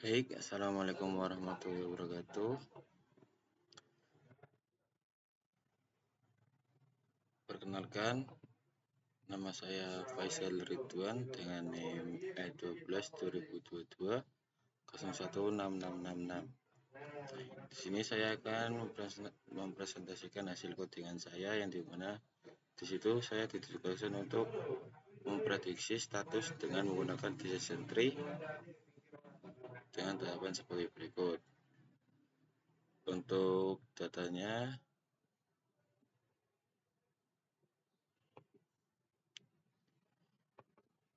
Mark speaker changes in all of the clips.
Speaker 1: Baik, Assalamualaikum warahmatullahi wabarakatuh. Perkenalkan, nama saya Faisal Ridwan dengan NIM E12 2022 016666. Di sini saya akan mempresentasikan hasil codingan saya yang dimana di situ saya ditugaskan untuk memprediksi status dengan menggunakan decision tree dengan tahapan sebagai berikut. Untuk datanya,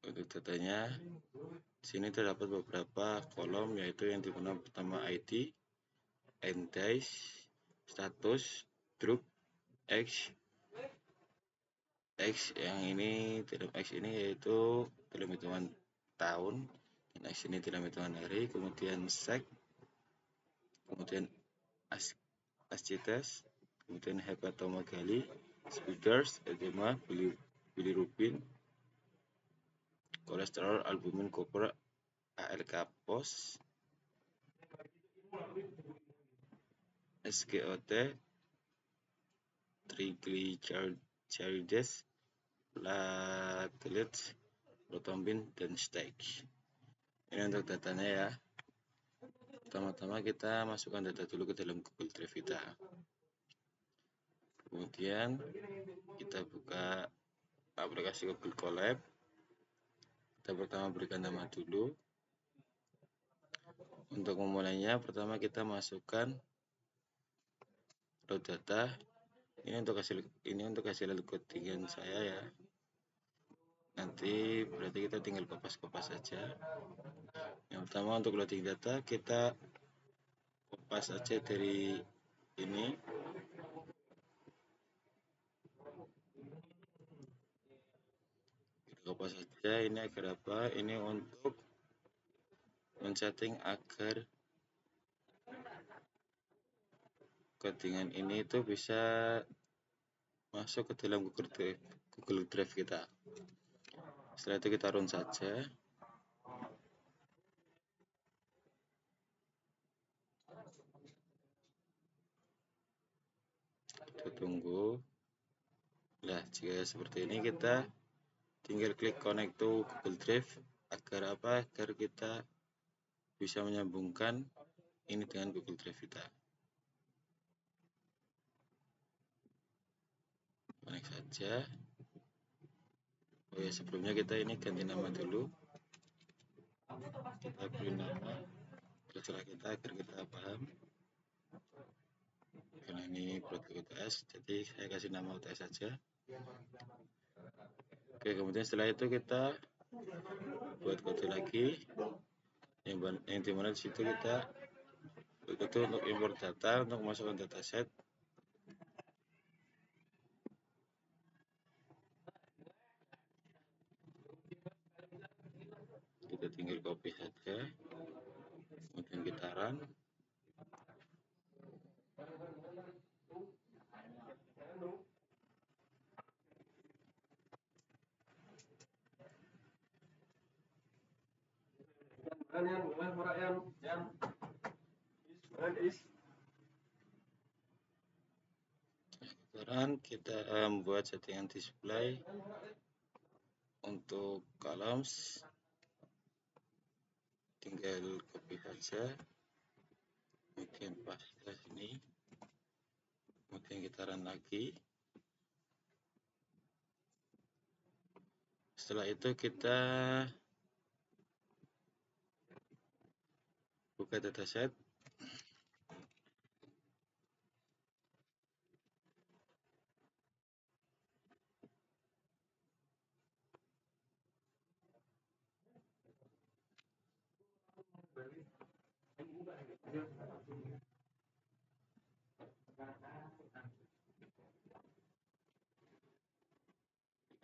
Speaker 1: di sini terdapat beberapa kolom, yaitu yang dimana pertama ID, end days, status, drop, X yang ini dalam X ini yaitu dalam hitungan tahun, dan X ini dalam hitungan hari, kemudian sec, kemudian ascites, kemudian hepatomegaly, speeders, edema, bilirubin, kolesterol, albumin, koper, ALK pos, SGOT, triglycerides, platelets, prothrombin, dan stage. Ini untuk datanya ya. Pertama-tama kita masukkan data dulu ke dalam Google Drive kita. Kemudian kita buka aplikasi Google Colab. Kita pertama berikan nama dulu. Untuk memulainya, pertama kita masukkan raw data. Ini untuk hasil codingan saya ya. Nanti berarti kita tinggal kopas-kopas saja. Yang pertama untuk loading data, kita kopas saja dari ini. Kita kopas saja, ini agar apa? Ini untuk men-setting agar codingan ini itu bisa masuk ke dalam Google Drive kita. Setelah itu kita run saja. Kita tunggu. Nah, jika seperti ini kita tinggal klik connect to Google Drive agar apa? Agar kita bisa menyambungkan ini dengan Google Drive kita. Connect saja. Oh ya, sebelumnya kita ini ganti nama dulu. Kita beri nama terserah kita agar kita paham. Karena ini produk UTS, jadi saya kasih nama UTS saja. Oke, kemudian setelah itu kita buat kode lagi yang dimana di situ kita itu untuk import data, untuk memasukkan dataset. Kita tinggal copy saja, kemudian kita run. Sekarang kita membuat settingan display untuk columns, tinggal copy saja, kemudian paste ke sini, kemudian kita run lagi. Setelah itu kita buka dataset.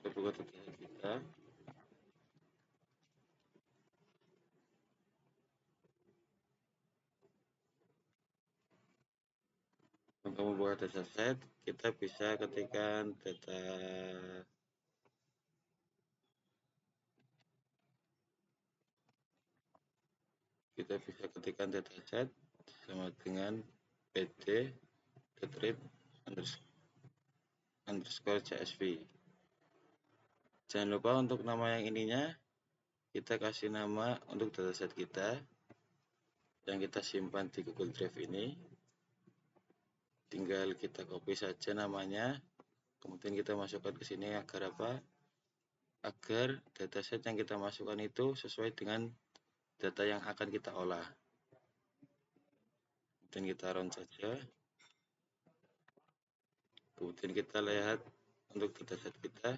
Speaker 1: Kita buka dataset kita. Untuk membuat dataset, kita bisa ketikkan data kita bisa ketikkan dataset sama dengan pt.read underscore csv. Jangan lupa untuk nama yang ininya kita kasih nama untuk dataset kita yang kita simpan di Google Drive ini. Tinggal kita copy saja namanya, kemudian kita masukkan ke sini agar apa? Agar dataset yang kita masukkan itu sesuai dengan data yang akan kita olah. Kemudian kita run saja. Kemudian kita lihat untuk dataset kita.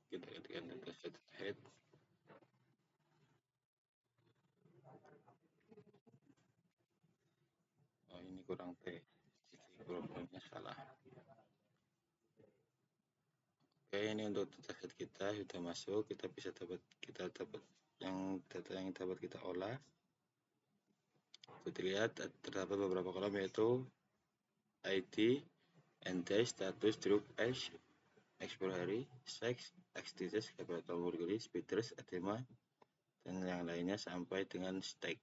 Speaker 1: Kita ketikkan dataset head. Oh, ini kurang T. Jadi problemnya salah. Oke, ini untuk dataset kita sudah masuk. Kita dapat data yang dapat kita olah. Seperti lihat terdapat beberapa kolom yaitu ID, ND, status, drop, age, expiry, sex, XDS, capital burglary, speeders, edema, dan yang lainnya sampai dengan stake.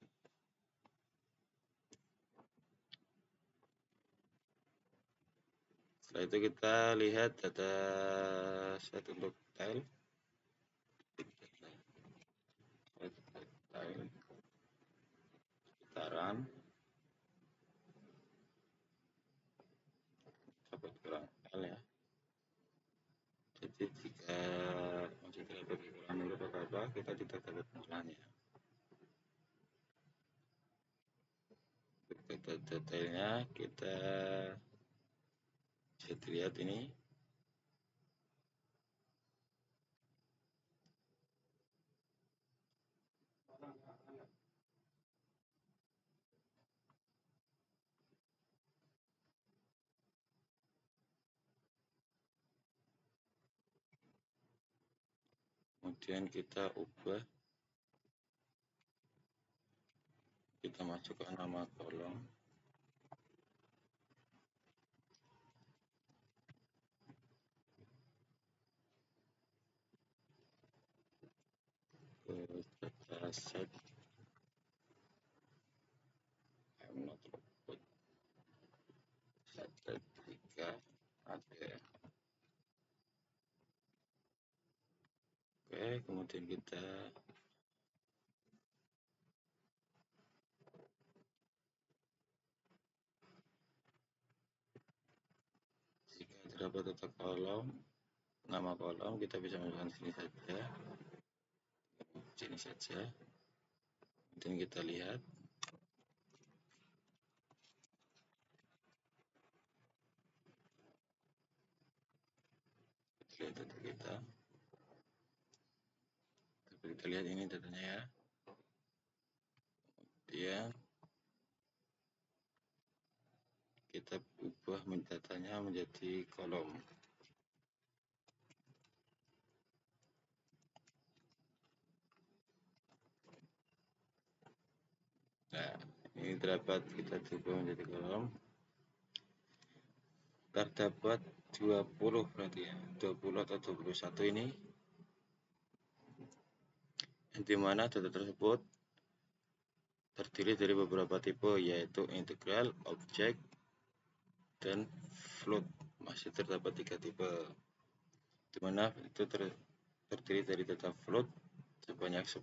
Speaker 1: Setelah itu kita lihat data set untuk tile. Kita run. Dapat kurang L ya. Jadi jika masih terdapat kekurangan huruf atau apa, kita tidak dapat pengolahannya. Untuk detailnya kita bisa dilihat ini. Kemudian kita ubah, kita masukkan nama kolom, ke dataset I'm not robot data 3 ada. Oke, kemudian kita jika terdapat data kolom, nama kolom kita bisa masukkan sini saja. Kemudian kita lihat data kita. Kita lihat ini datanya ya. Kemudian kita ubah datanya menjadi kolom. Nah, ini terdapat kita ubah menjadi kolom. Terdapat 20 berarti ya, 20 atau 21 ini, yang dimana data tersebut terdiri dari beberapa tipe yaitu integral, object, dan float. Masih terdapat 3 tipe, dimana itu terdiri dari data float sebanyak 10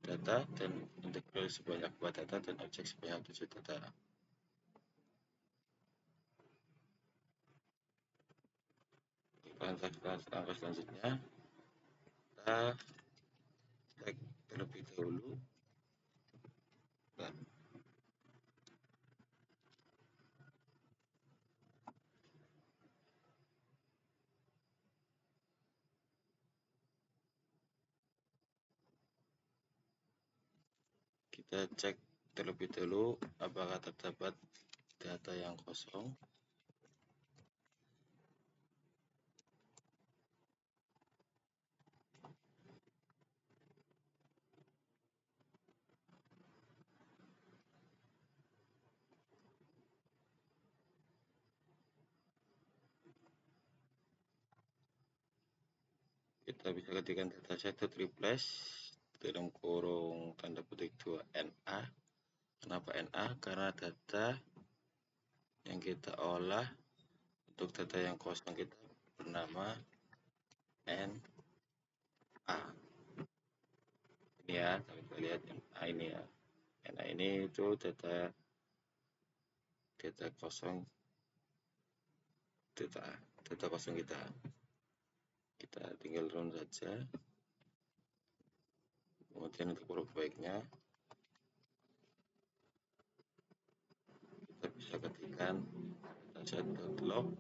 Speaker 1: data, dan integral sebanyak 4 data, dan objek sebanyak 7 data. Langkah selanjutnya kita cek terlebih dahulu. Kita cek terlebih dahulu apakah terdapat data yang kosong. kita bisa ketikkan dataset.replace dalam kurung tanda petik 2NA. Kenapa NA? Karena data yang kita olah untuk data yang kosong kita bernama NA. Ini ya, kita lihat NA ini ya. NA ini itu data kosong, data kosong kita. Kita tinggal run saja. Kemudian untuk perbaiknya kita bisa ketikkan dataset.log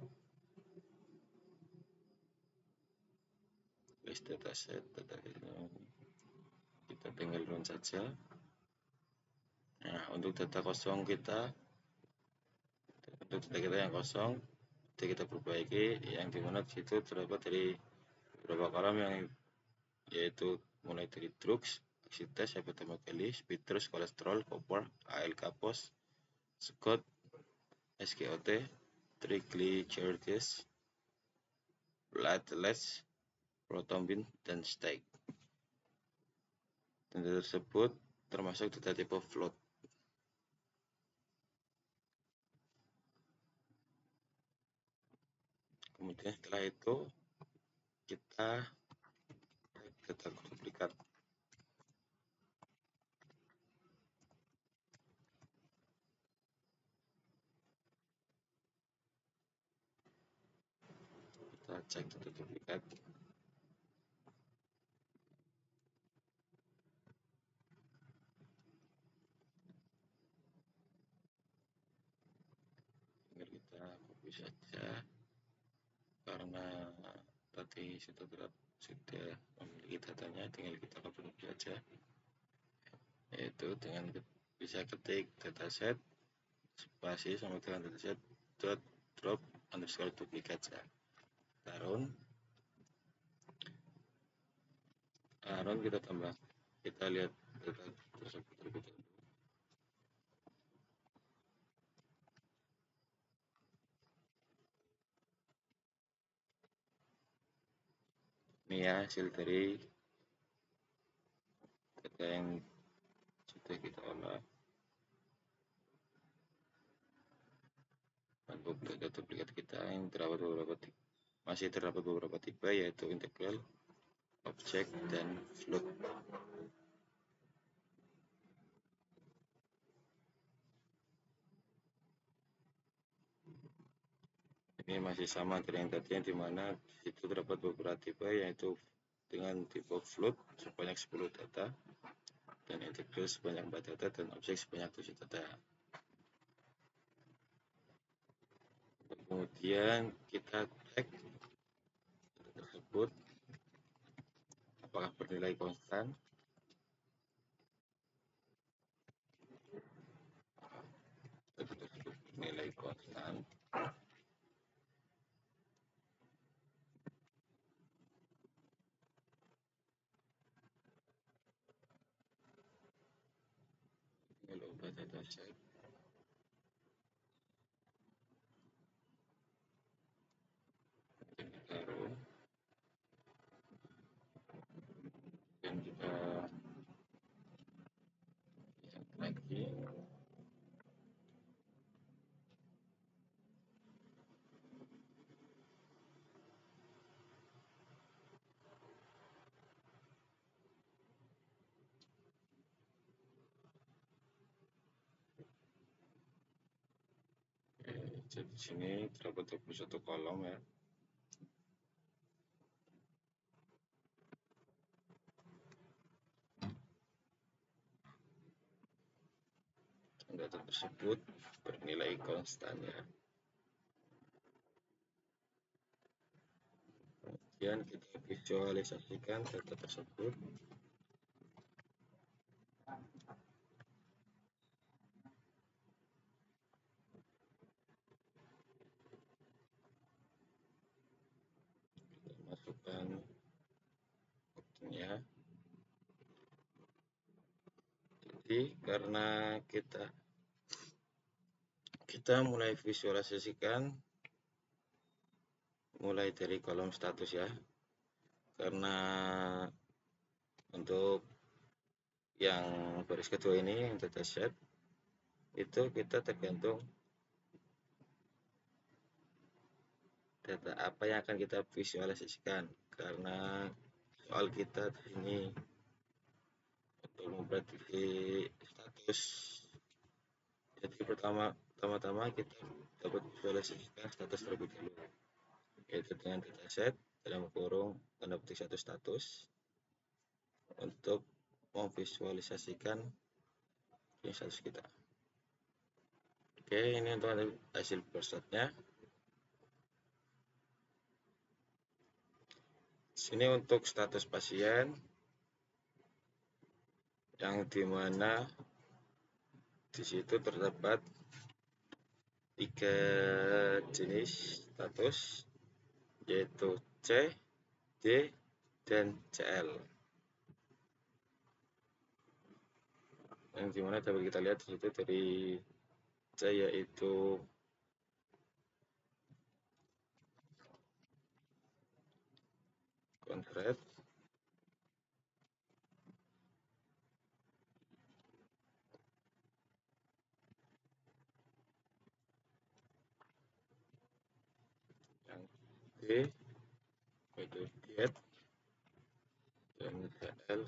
Speaker 1: list dataset kita tinggal run saja. Nah, untuk data kosong kita, untuk data kita yang kosong, kita perbaiki, yang dimana di situ terdapat dari beberapa kolom yang yaitu mulai dari drugs, oxidas, hepatomegaly, bitters, kolesterol, copper, ALK pos, SCOT, SGOT, triglycerides, platelets, prothrombin, dan steak. Data tersebut termasuk data tipe float. Kemudian setelah itu kita data duplikat. Kita cek data duplikat. Tinggal kita copy saja karena tadi sudah memiliki datanya, tinggal kita copy saja, yaitu dengan bisa ketik dataset spasi sama dengan dataset dot drop underscore duplikat ya. Run kita tambah, kita lihat data tersebut terlebih dahulu. Ini ya hasil dari data yang sudah kita olah. Untuk data duplikat kita yang masih terdapat beberapa tipe, yaitu integral, object, dan float. Ini masih sama dengan yang tadi, yang dimana itu terdapat beberapa tipe, yaitu dengan tipe float sebanyak 10 data, dan integral sebanyak 4 data, dan objek sebanyak 7 data. Kemudian kita cek data tersebut apakah bernilai konstan. Data tersebut bernilai konstan. Kalau ubah data set, kita run, dan kita lihat lagi. Jadi di sini terdapat 21 kolom ya. Data tersebut bernilai konstan ya. Kemudian kita visualisasikan data tersebut. Kita masukkan buktinya. Jadi karena kita mulai visualisasikan mulai dari kolom status ya. karena untuk yang baris kedua ini yang dataset itu kita tergantung data apa yang akan kita visualisasikan, karena soal kita di sini untuk memprediksi status. Jadi pertama-tama kita dapat visualisasikan status terlebih dahulu, yaitu dengan dataset dalam kurung tanda petik satu status untuk memvisualisasikan status kita. Oke, ini untuk hasil pesertanya. Sini untuk status pasien yang dimana di situ terdapat 3 jenis status, yaitu C, D, dan CL. Yang dimana dapat kita lihat di situ dari C yaitu konkret, yang D yaitu diet, dan CL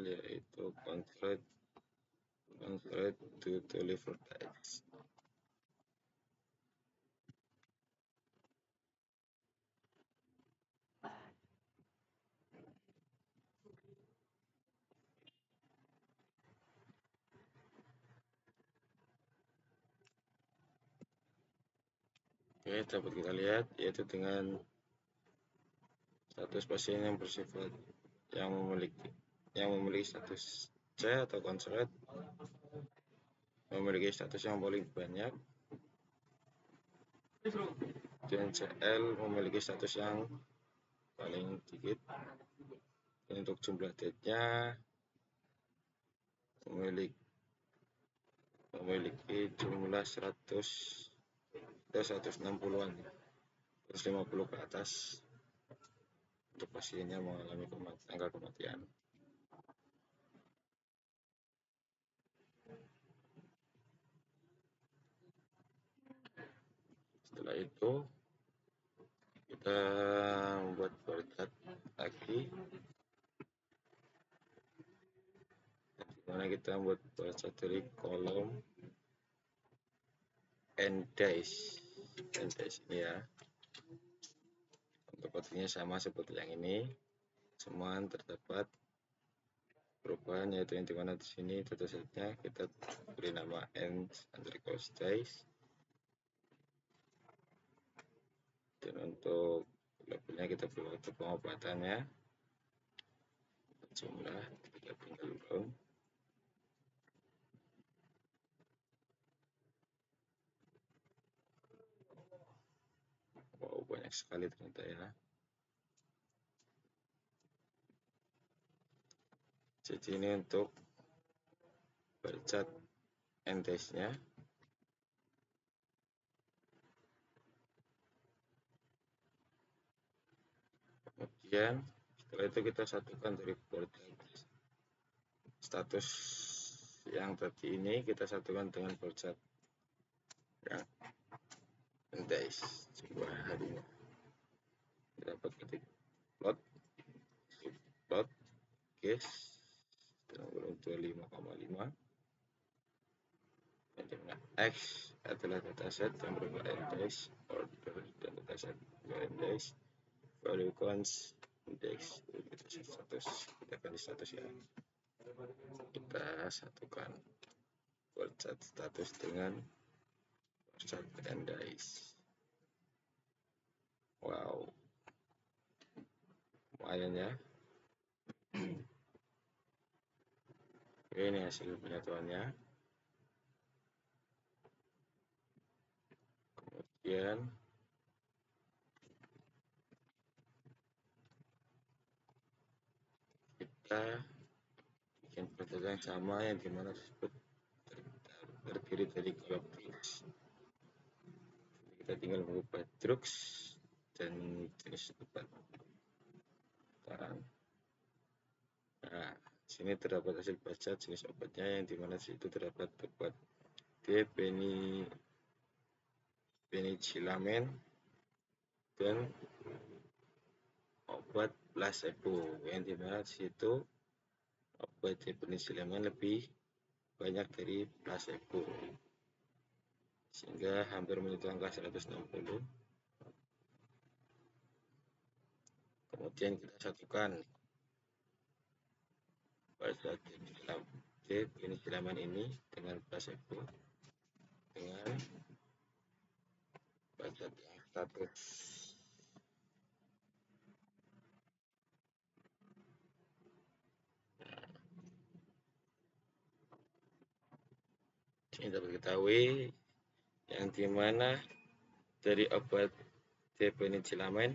Speaker 1: yaitu concrete to liver diets. Oke, dapat kita lihat yaitu dengan status pasien yang bersifat yang memiliki status C atau concrete memiliki status yang paling banyak, dan CL memiliki status yang paling sedikit. Dan untuk jumlah dietnya memiliki jumlah 160-an, 150 ke atas untuk pasiennya mengalami angka kematian. Setelah itu kita membuat bar chart lagi, dimana kita membuat bar chart dari kolom and days ini ya. Untuk kodenya sama seperti yang ini, semua terdapat perubahan, yaitu yang dimana di sini datasetnya kita beri nama _equals days, dan untuk labelnya kita beri waktu pengobatannya, jumlah kita tinggal round. Wow, banyak sekali ternyata ya. Jadi ini untuk bar chart and days-nya. Kemudian setelah itu kita satukan dari bar chart status yang tadi ini, kita satukan dengan bar chart yang and days jumlah harinya. Kita dapat ketik plot case 25,5, dimana X adalah dataset yang berupa days, order, dan dataset days, value counts, index, dataset status. Kita ganti status ya. Kita satukan bar chart status dengan bar chart and days. Wow, lumayan ya. Ini hasil penyatuannya. Kemudian kita dengan proses yang sama yang dimana tersebut terdiri dari kolom teks. Kita tinggal mengubah drugs dan jenis obat. Nah, sini terdapat hasil baca jenis obatnya yang dimana di situ terdapat obat penicilamin dan obat placebo yang dimana di situ obat penicilamin lebih banyak dari placebo sehingga hampir menyentuh angka 160. Kemudian kita satukan pada penicilamin ini dengan placebo dengan pada status. Ini dapat diketahui yang dimana dari obat penicilamin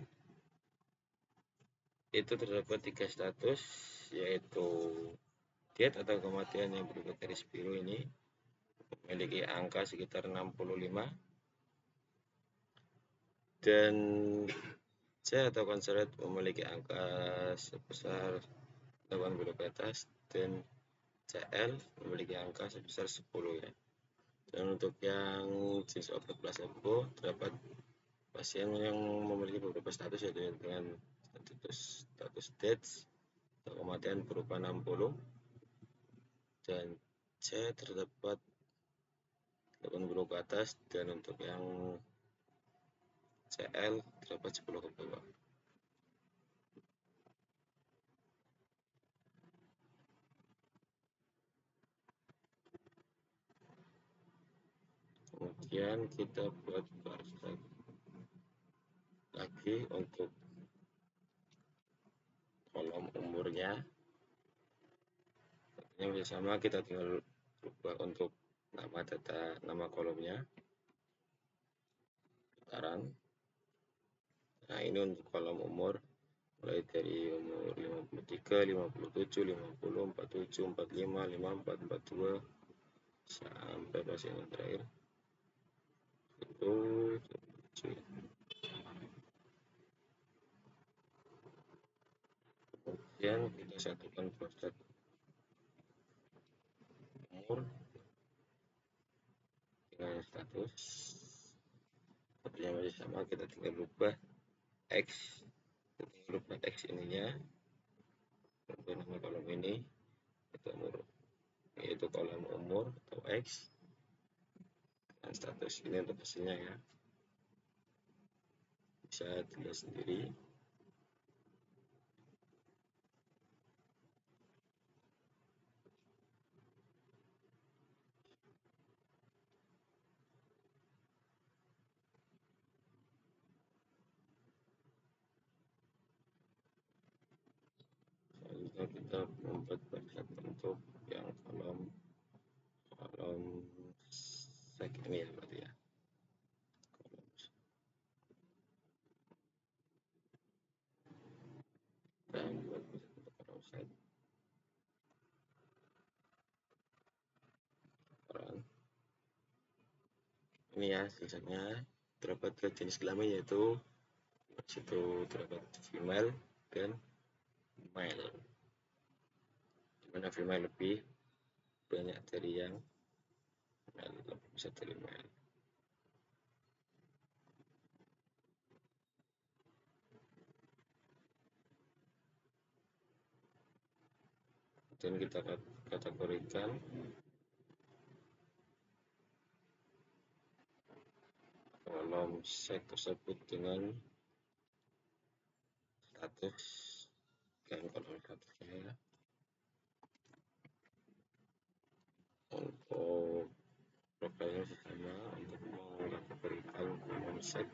Speaker 1: itu terdapat 3 status, yaitu diet atau kematian yang berubah garis biru ini memiliki angka sekitar 65 dan C atau konseret memiliki angka sebesar 80 ke atas dan CL memiliki angka sebesar 10 ya. Dan untuk yang jenis obat placebo terdapat pasien yang memiliki beberapa status yaitu dengan status death atau kematian berupa 60 dan C terdapat 80 ke atas dan untuk yang CL terdapat 10 ke bawah. Kemudian kita buat parset lagi untuk kolom umurnya. Yang sama kita tinggal ubah untuk nama kolomnya. Putaran. Nah, ini untuk kolom umur mulai dari umur 53, 57, 50, 47, 45, 54, 42 sampai pasien yang terakhir itu 7. Kemudian kita satukan proses umur dengan status yang masih sama, kita tinggal ubah X, ininya untuk nama kolom ini yaitu kolom umur atau X dan status ini untuk hasilnya ya, bisa dilihat sendiri. Selanjutnya kita membuat bagian untuk yang kolom sek ini ya berarti ya. Dan buat untuk kolom sek ini ya, sisanya terdapat jenis kelamin yaitu situ terdapat female dan male, dimana female lebih banyak dari yang male, lebih besar dari male. Dan kita kategorikan kolom sek tersebut dengan status dan kolom statusnya. Untuk profilnya sama untuk mengkategorikan kolom sek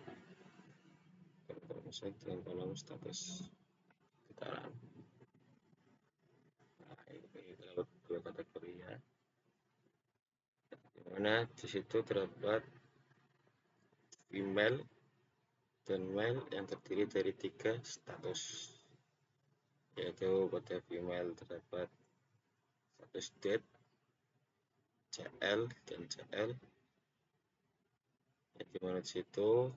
Speaker 1: dengan kolom status getaran. Nah, ini terdapat 2 kategori ya, dimana di situ terdapat female dan male yang terdiri dari 3 status, yaitu pada female terdapat status date, CL dan CL, di mana di situ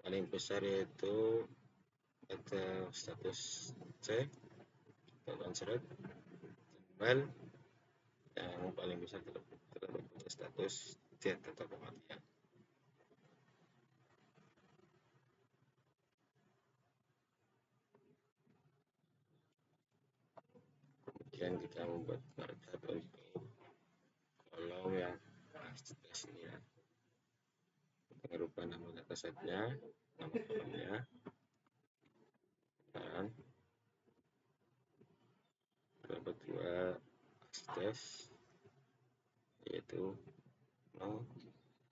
Speaker 1: paling besar yaitu ada status C, seret, tanggal yang paling besar terdapat pada status date atau kematian. Kemudian kita membuat variabel kolom yang jelas ini ya, kita rubah nama datasetnya, nama kolomnya, dan terdapat dua test yaitu no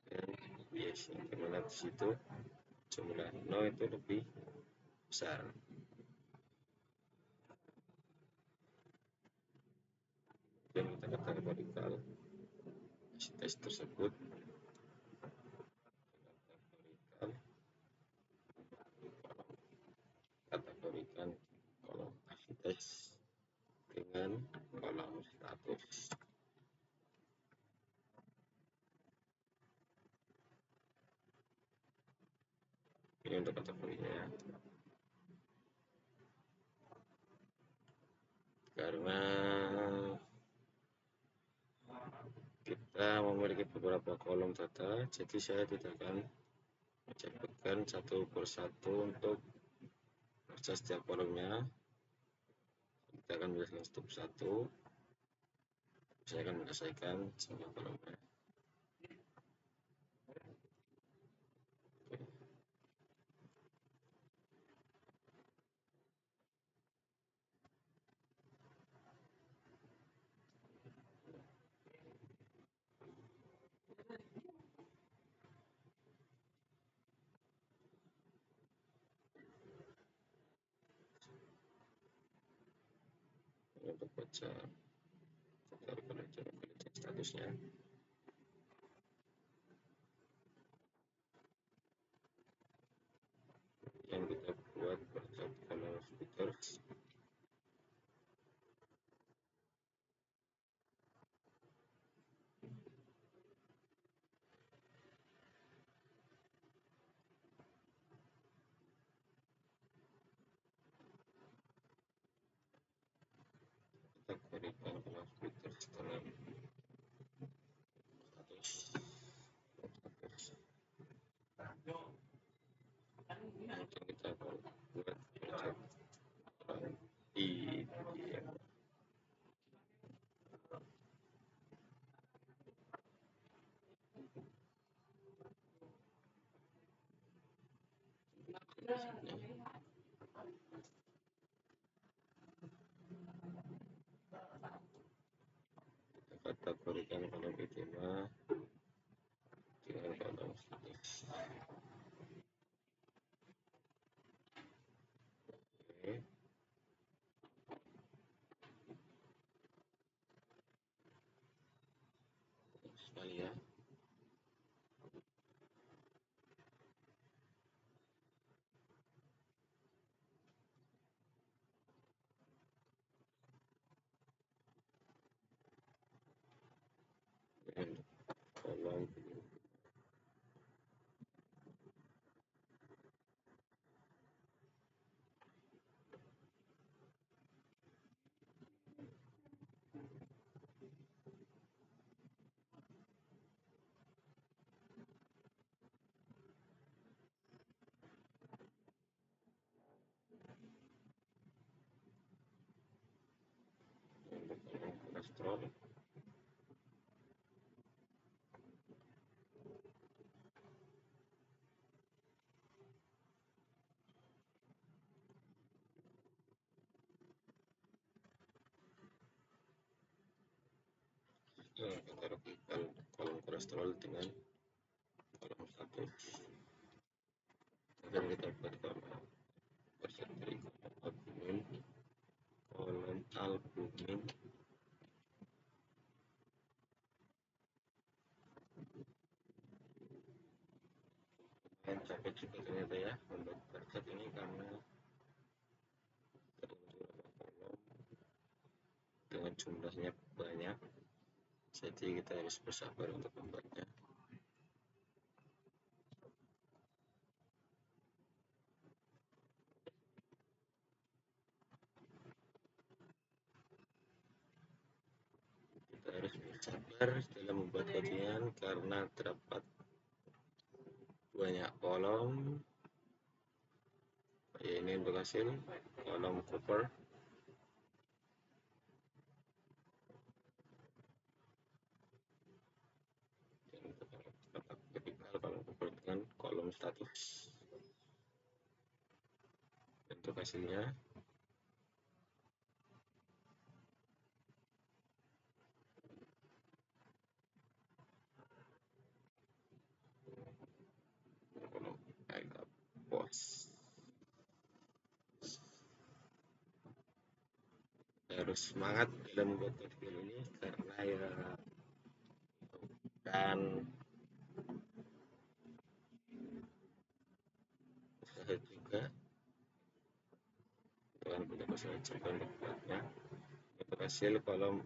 Speaker 1: dan yes, yang dimana di situ jumlah no itu lebih besar. Dan kita kategorikan tes tersebut kategorikan kolom tes dengan kolom status. Ini untuk kategorinya, karena kita memiliki beberapa kolom data, jadi saya tidak akan mencatatkan satu persatu untuk baca setiap kolomnya. Kita akan menjelaskan satu persatu. Saya akan menyelesaikan semua kolomnya. Untuk baca statusnya, yang kita buat kalau speaker kita berikan kalau speaker setelah status yang kita buat di kategorikan kolom itima dengan kolom status. Oke. Sekali ya. Kolom kolesterol kita rapikan kolom kolesterol dengan kolom status, dan kita buat kolom persentase kolom albumin dan capek juga ternyata ya membuat perset ini, karena kolom dengan jumlahnya banyak, jadi kita harus bersabar untuk membuatnya. Kita harus bersabar dalam membuat codingan karena terdapat banyak kolom. Ya, ini untuk hasil kolom cover. Dan kita vertikal kolom cover dengan kolom status. Untuk hasilnya kolom agak post. Harus semangat dalam membuat codingan ini karena ya dan usaha juga dengan punya usaha juga untuk buatnya. Untuk hasil kolom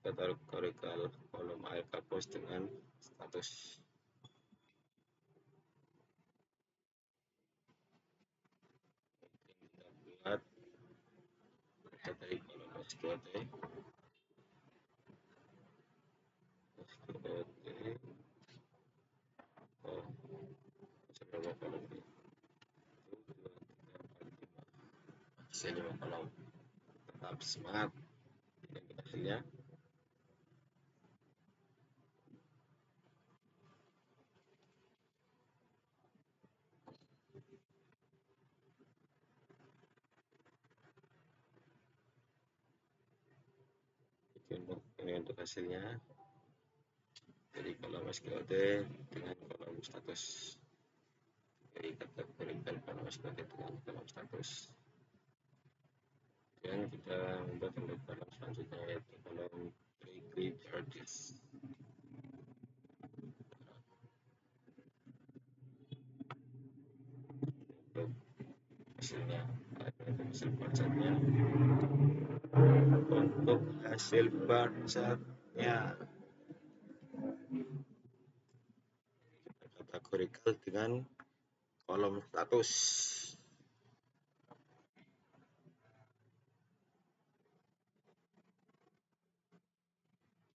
Speaker 1: kategorical kolom air post dengan status. Kita buat dari kolom SQT oh seberapa kolom ini? 1, 2, 3, 4, 5 hasil 5 kolom. Tetap semangat dengan hasilnya. Ini untuk hasilnya dari kolom SQT dengan kolom status. Jadi kategorikan kolom SQT dengan kolom status. Dan kita membuat untuk kolom selanjutnya yaitu kolom weekly charges. Untuk hasilnya hasil bar-chartnya untuk hasil bar-chartnya kita kategorikan dengan kolom status.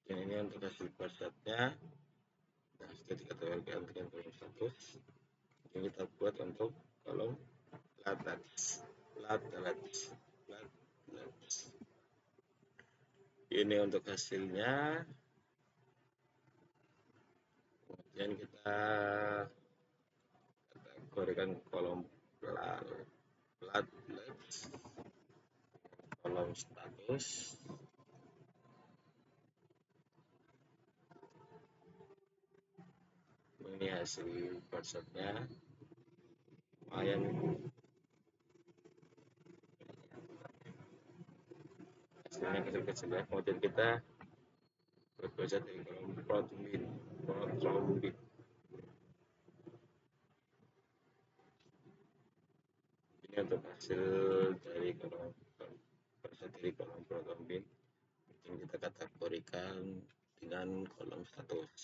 Speaker 1: Dan ini untuk hasil bar-chartnya. Nah, sudah dikategorikan dengan kolom status. Yang kita buat untuk kolom platelets. Ini untuk hasilnya. Kemudian kita kategorikan kolom platelets, kolom status. Ini hasil bar-chartnya. Lumayan hasilnya kecil-kecil ya. Kemudian kita berbaca dari kolom prothrombin. Ini untuk hasil dari kolom prothrombin yang kita kategorikan dengan kolom status.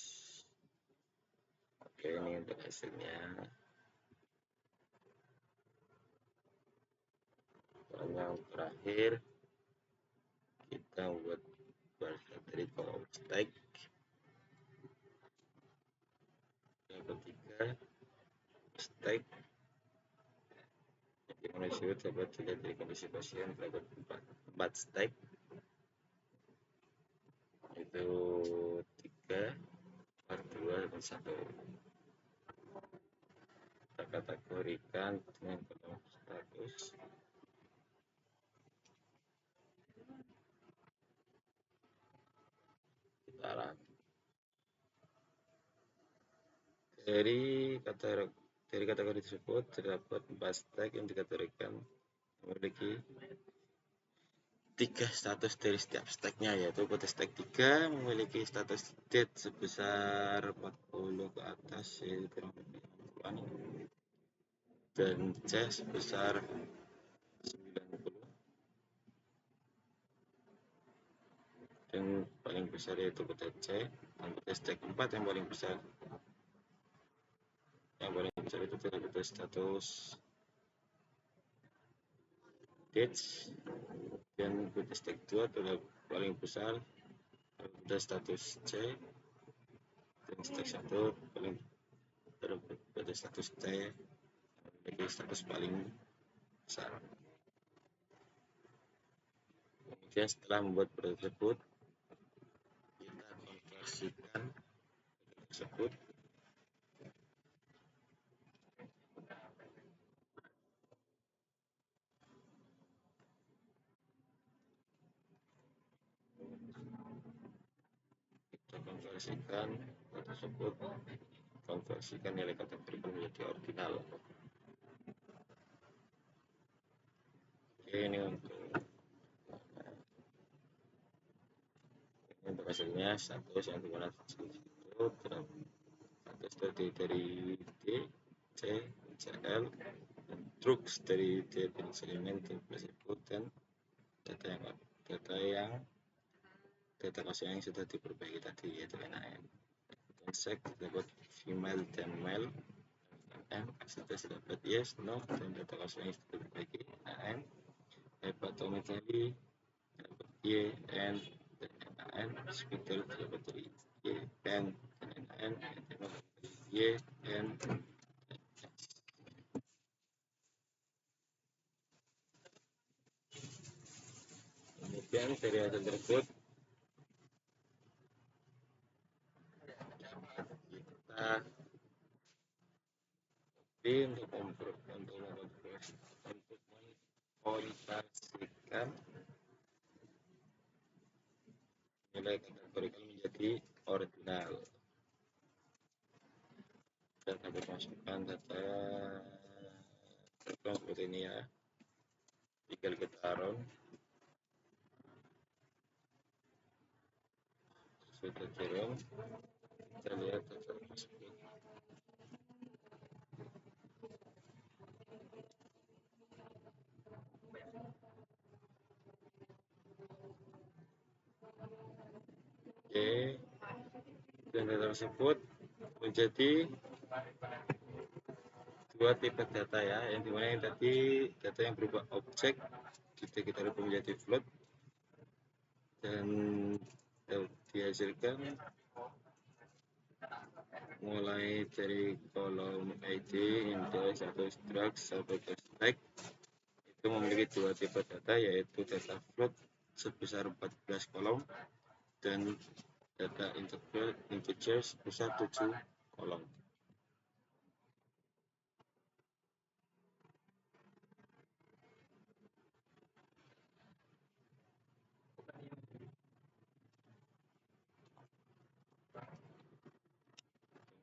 Speaker 1: Oke, ini untuk hasilnya. Dan yang terakhir kita buat bar-chart dari kolom stack. Yang ketiga stack. Yang kondisi dapat dilihat dari kondisi pasien terdapat 4 stack, itu 3, 4, 2, dan 1. Kita kategorikan dengan kolom status. Kita dari kategori tersebut terdapat 4 stack yang dikategorikan memiliki 3 status dari setiap stacknya, yaitu pada stack 3 memiliki status dead sebesar 40 ke atas, yaitu kurang lebih 60-an, dan C sebesar 90, dan paling paling besar yaitu kota C, dan kota stack 4 yang paling besar. Yang paling besar itu kota status H, dan kota stack 2 adalah paling besar kota status C, dan stack 1 paling pada status T memiliki status paling besar. Kemudian setelah membuat produk tersebut, kita konversikan tersebut konversikan nilai kategori menjadi ordinal. Oke, ini untuk hasilnya status yang dimana itu status terdiri dari D, C, CL, dan drugs dari definisi elemen tersebut, dan data kosong yang sudah diperbaiki tadi yaitu NaN. Dan sek dapat female dan male, M aktivitas dapat yes, no, dan data kosong yang sudah diperbaiki NaN. Hepatomegaly dapat Y, N, dan NaN. Spital dapat dari Y, N, dan NaN. Y, N, kemudian dari hasil tersebut kita untuk mengkonversikan nilai kategori menjadi ordinal. Kita dapat masukkan data seperti ini ya, tinggal kita run. Sudah turun, kita lihat data tersebut. Oke, dan data tersebut menjadi dua tipe data ya, yang dimana yang tadi data yang berupa objek kita rubah menjadi float dan dihasilkan mulai dari kolom ID, index atau struct sampai ke stack. Itu memiliki dua tipe data, yaitu data float sebesar 14 kolom dan data integer sebesar 7 kolom.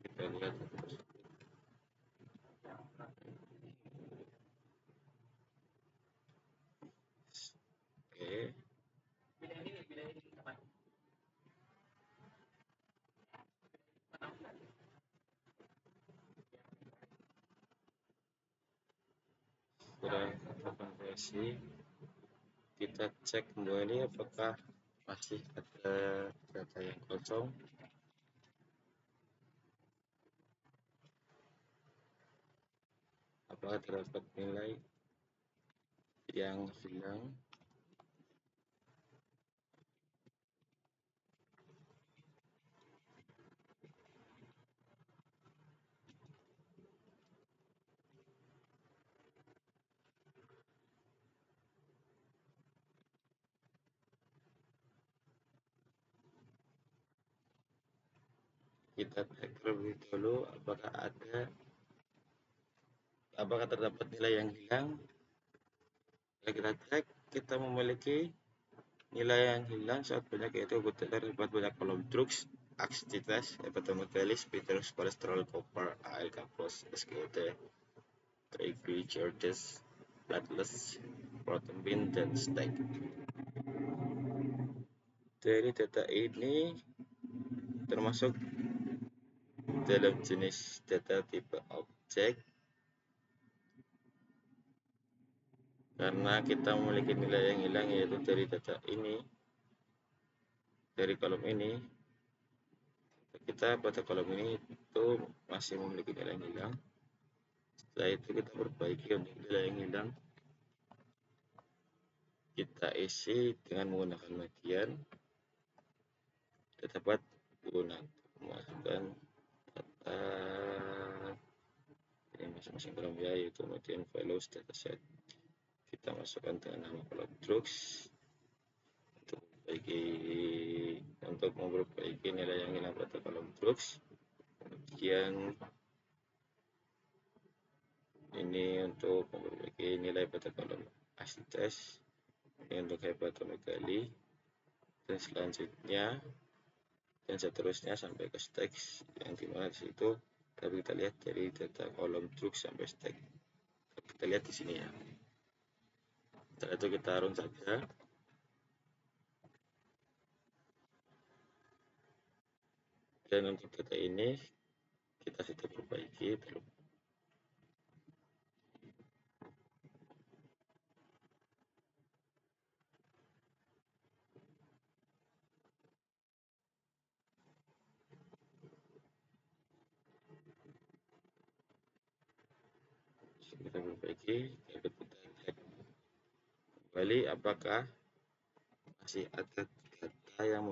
Speaker 1: Kita lihat oke. Setelah konversi, kita cek kembali apakah masih ada data yang kosong. Apakah terdapat nilai yang hilang? Kita cek terlebih dahulu apakah terdapat nilai yang hilang. Kita cek, kita memiliki nilai yang hilang sangat banyak, yaitu terdapat banyak kolom drugs, aktivitas, hepatomegaly, spitrus, kolesterol, copper, ALK+, SGOT, triglycerides, platelets, protein, dan stack. Dari data ini termasuk dalam jenis data tipe objek, karena kita memiliki nilai yang hilang yaitu dari data ini, dari kolom ini, kita pada kolom ini itu masih memiliki nilai yang hilang. Setelah itu kita perbaiki untuk nilai yang hilang, kita isi dengan menggunakan bagian. Kita dapat menggunakan memasukkan data ini masing-masing kolom ya, yaitu kemudian values dataset. Kita masukkan dengan nama kolom drugs untuk memperbaiki nilai yang hilang pada kolom drugs. Kemudian ini untuk memperbaiki nilai pada kolom acid test, ini untuk hepatomegali, dan selanjutnya dan seterusnya sampai ke stack, yang dimana di situ dapat kita lihat dari data kolom drugs sampai stack. Kita lihat di sini ya. Setelah itu kita run saja. Dan untuk data ini kita sudah perbaiki terlebih. Kita perbaiki, kita cek kembali apakah masih ada data yang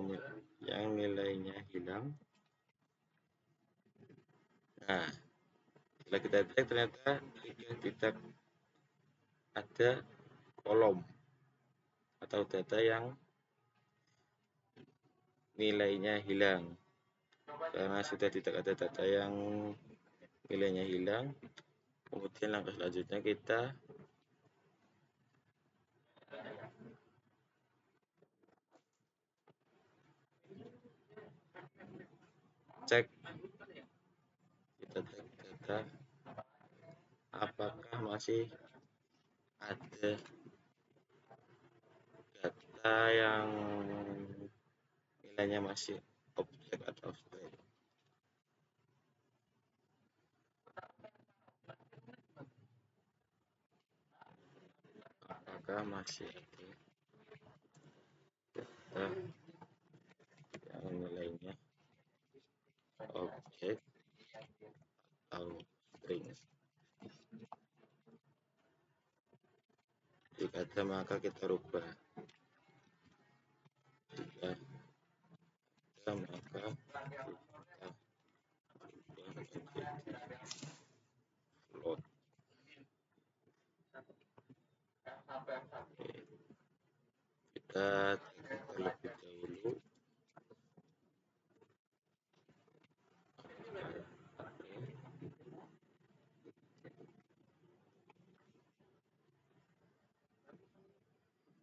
Speaker 1: nilainya hilang. Nah, setelah kita cek ternyata tidak ada kolom atau data yang nilainya hilang. Karena sudah tidak ada data yang nilainya hilang, kemudian langkah selanjutnya kita cek data apakah masih ada data yang nilainya masih objek atau stack. Apakah masih ada data yang nilainya objek atau string. Jika ada maka kita rubah. Jika ada maka kita rubah menjadi float. Oke. Kita terlebih dahulu.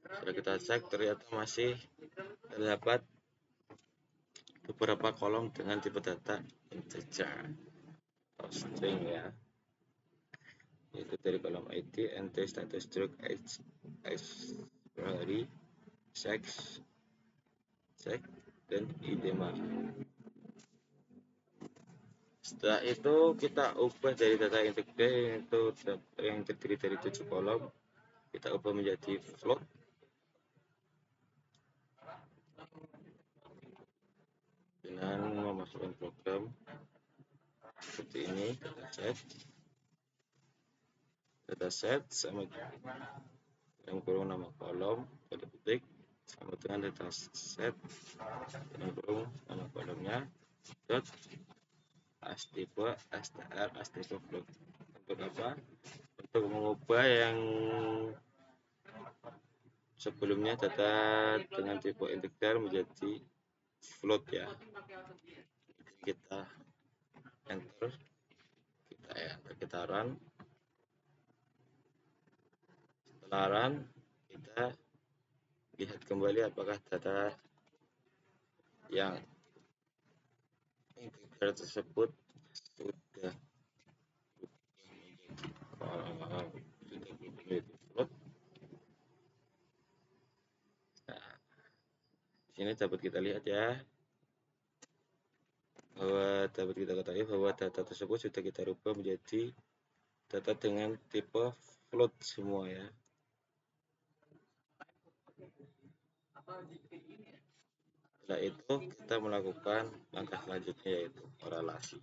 Speaker 1: Setelah kita cek ternyata masih terdapat beberapa kolom dengan tipe data integer atau string ya, yaitu dari kolom ID, NT, status drug, age per hari, sex, dan idema. Setelah itu kita ubah dari data integer itu yang terdiri dari 7 kolom, kita ubah menjadi float. Dengan memasukkan program seperti ini, dataset sama dengan kurung nama kolom pada petik sama dengan dataset dengan kurung nama kolomnya dot astipe str astipe float. Untuk apa? Untuk mengubah yang sebelumnya data dengan tipe integer menjadi float ya. Kita enter, kita run. Setelah run, kita lihat kembali apakah data yang integer tersebut sudah menjadi float. Nah, di sini dapat kita lihat ya, bahwa dapat kita ketahui bahwa data tersebut sudah kita rubah menjadi data dengan tipe float semua ya. Setelah itu kita melakukan langkah selanjutnya yaitu korelasi.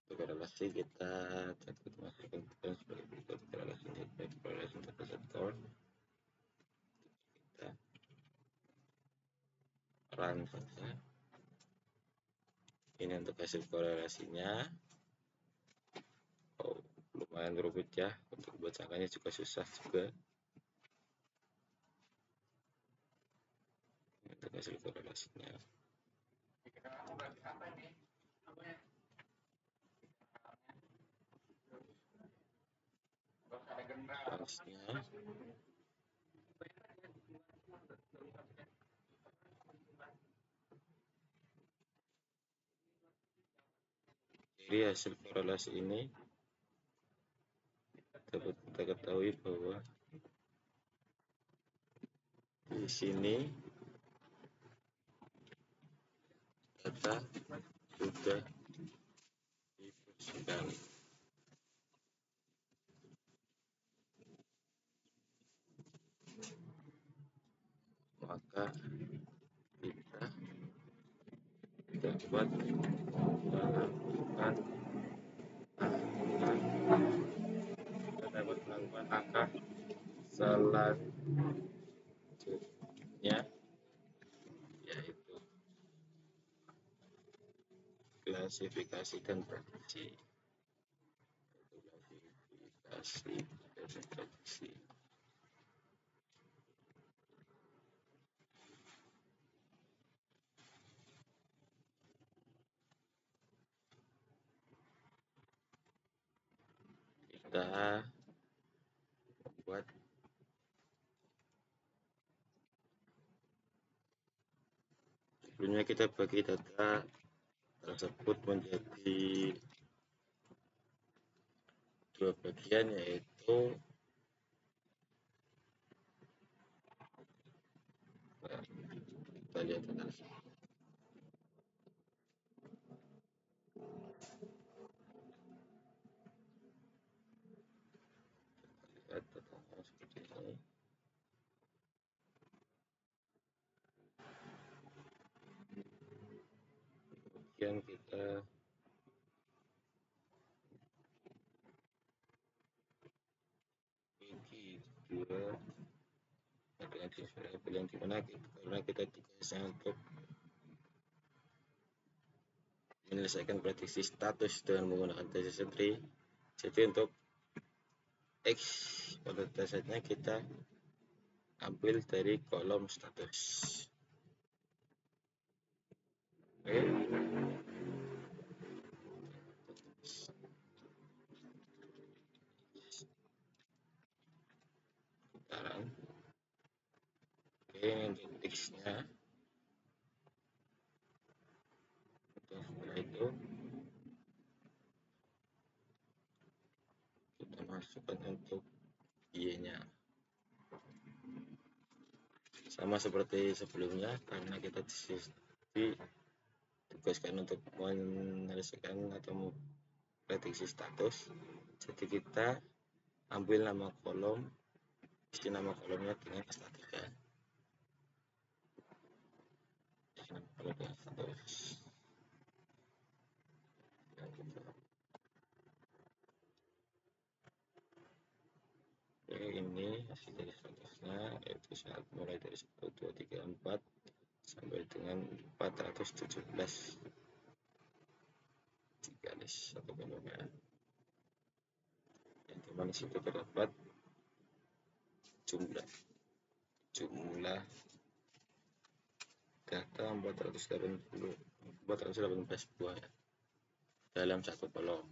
Speaker 1: Untuk korelasi kita masukkan sebagai berikut. Korelasi interpreter. Kita run saja. Ini untuk hasil korelasinya. Lumayan rumit ya, untuk bacaannya juga susah juga. Untuk hasil korelasinya. Jadi hasil korelasi ini dapat kita ketahui bahwa di sini data sudah dibersihkan. Maka kita dapat melakukan langkah selanjutnya, yaitu klasifikasi dan prediksi. Kita membuat sebelumnya kita bagi data tersebut menjadi dua bagian, yaitu kita lihat atas. Lihat datanya seperti ini. Kemudian kita bagi dua variabel yang dimana karena kita tugasnya untuk menyelesaikan prediksi status dengan menggunakan decision tree. Jadi untuk X pada datasetnya kita ambil dari kolom status. Oke. Sekarang untuk X-nya. Setelah itu kita masukkan untuk Y-nya. Sama seperti sebelumnya, karena kita ditugaskan untuk menyelesaikan atau prediksi status, jadi kita ambil nama kolom, isi nama kolomnya dengan status ya. Isi nama kolom dengan status. Oke, ini hasil dari statusnya, yaitu saat mulai dari 1, 2, 3, 4 sampai dengan 417 garis satu kolomnya, yang dimana situ terdapat jumlah data 418 buah ya, dalam satu kolom.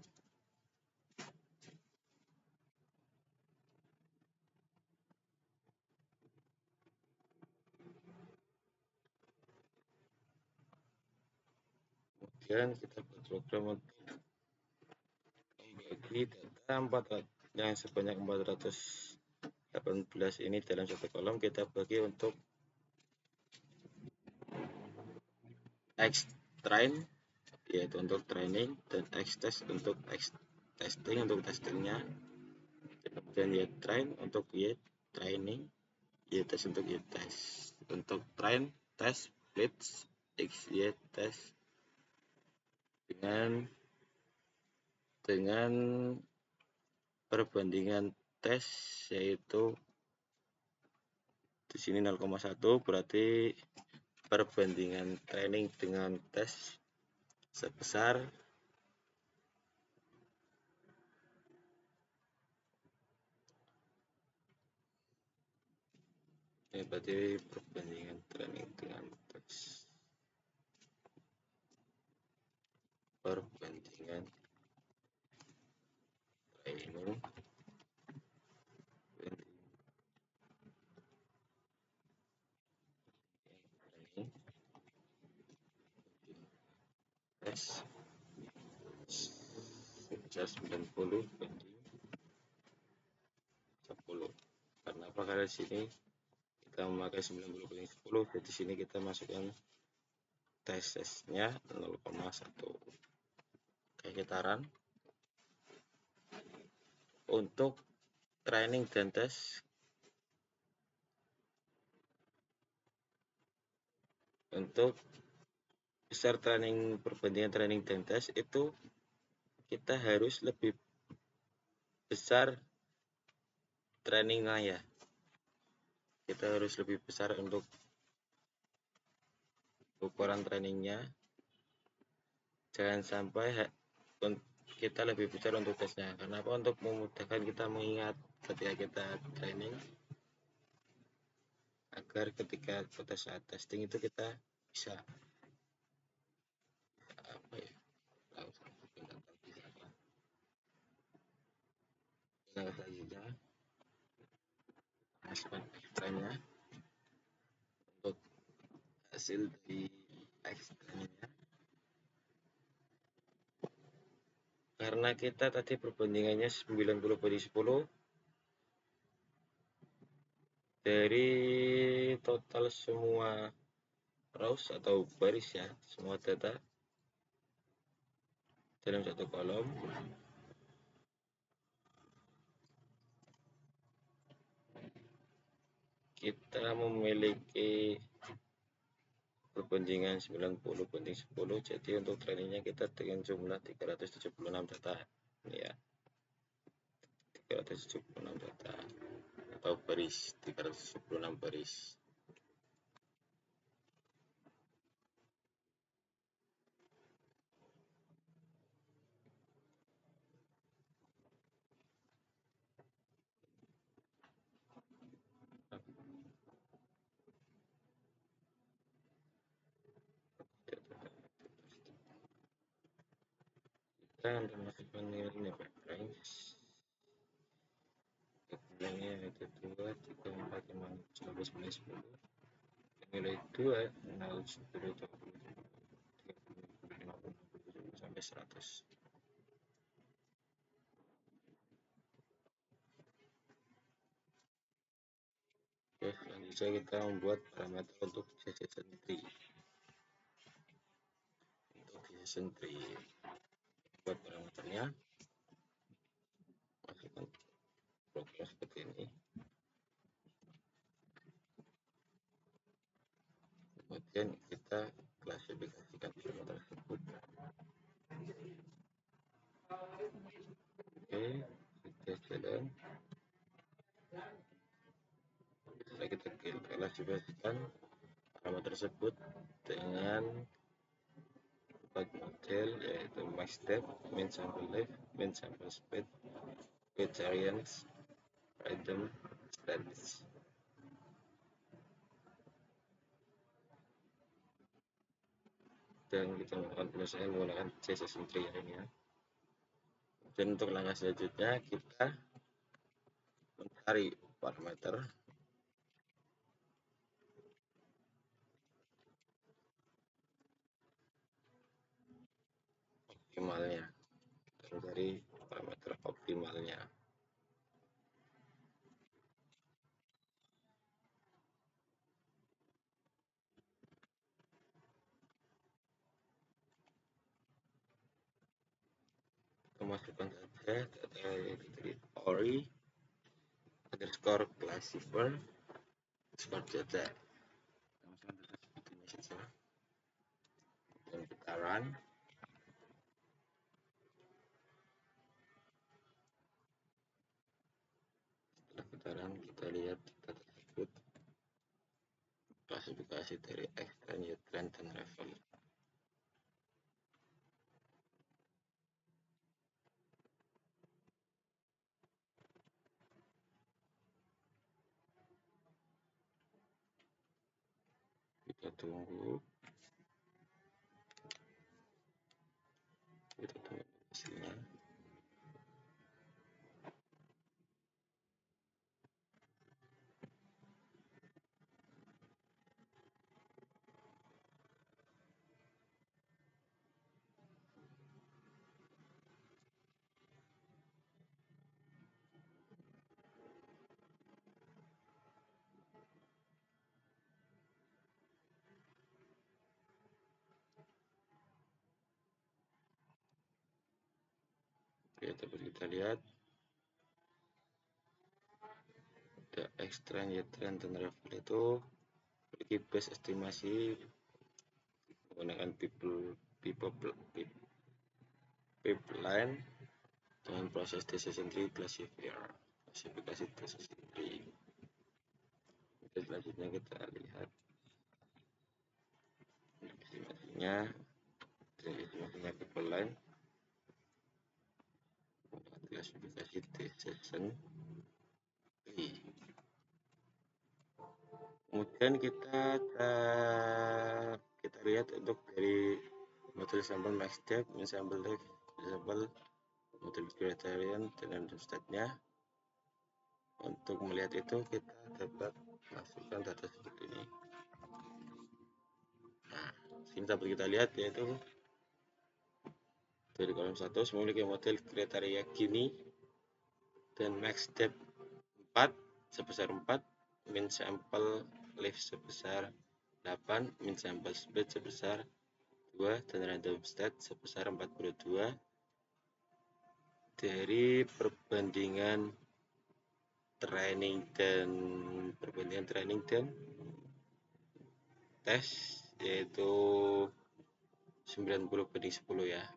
Speaker 1: Kemudian kita buat program untuk membagi data yang sebanyak 418 ini dalam satu kolom, kita bagi untuk X train yaitu untuk training, dan X-test untuk testing untuk testingnya, kemudian Y-train untuk Y-training, Y-test untuk Y-test. Untuk train, test, blitz, X, Y-test dengan perbandingan tes, yaitu di sini 0,1, berarti perbandingan training dengan tes sebesar berarti perbandingan training dengan tes, perbandingan training tes sebesar 90 banding 10. Kenapa? Karena di sini kita memakai 90 banding 10, jadi sini kita masukkan tesnya 0,1. Oke, kita run. Untuk training dan tes, untuk besar perbandingan training dan tes itu kita harus lebih besar trainingnya ya. Kita harus lebih besar untuk ukuran trainingnya. Jangan sampai kita lebih besar untuk tesnya. Kenapa? Untuk memudahkan kita mengingat ketika kita training, agar ketika pada saat testing itu kita bisa apa ya, kita masukkan ekstranya untuk hasil dari ekstranya, karena kita tadi perbandingannya 90 banding 10 dari total semua rows atau baris ya, semua data dalam satu kolom. Kita memiliki perbandingan 90 banding 10, jadi untuk trainingnya kita dengan jumlah 376 data ini ya, 376 data atau baris, 376 baris. Kita akan masukkan nilai range nilainya yaitu 2, 3, 4, 5, 6, 9, 10, nilai 2, 0, 10, 20, 30, 50, sampai 100. Oke, selanjutnya kita membuat parameter untuk decision tree. Untuk decision tree, buat parameternya, masukkan program seperti ini. Kemudian kita klasifikasikan parameter tersebut. Oke, kita jalan. Setelah kita klasifikasikan parameter tersebut dengan model, yaitu max depth, min sample length, min sample speed, width variance, random stance. Dan kita melakukan penyelesaian menggunakan decision tree ini ya. Dan untuk langkah selanjutnya kita mencari parameter optimalnya, dari parameter optimalnya. masukkan saja data dari ori underscore classifier underscore data. Masukkan data seperti ini saja dan kita run. Setelah kita run, kita lihat data tersebut klasifikasi dari extend, trend, dan level. Kita tunggu hasilnya. Ya, dapat kita lihat the extend, trend, dan level itu memiliki base estimasi menggunakan pipeline dengan proses decision tree classifier, klasifikasi decision tree. Selanjutnya kita lihat estimasinya pipeline klasifikasi decision tree. Kemudian kita lihat untuk dari model sampel max depth, min sampel depth, sampel model criterion dengan state-nya. Untuk melihat itu kita dapat masukkan data seperti ini. Nah, sini dapat kita lihat yaitu dari kolom 1 memiliki model kriteria gini dan max depth 4 sebesar 4, min sampel lift sebesar 8, min sampel split sebesar 2, dan random state sebesar 42 dari perbandingan training dan tes, yaitu 90/10 ya.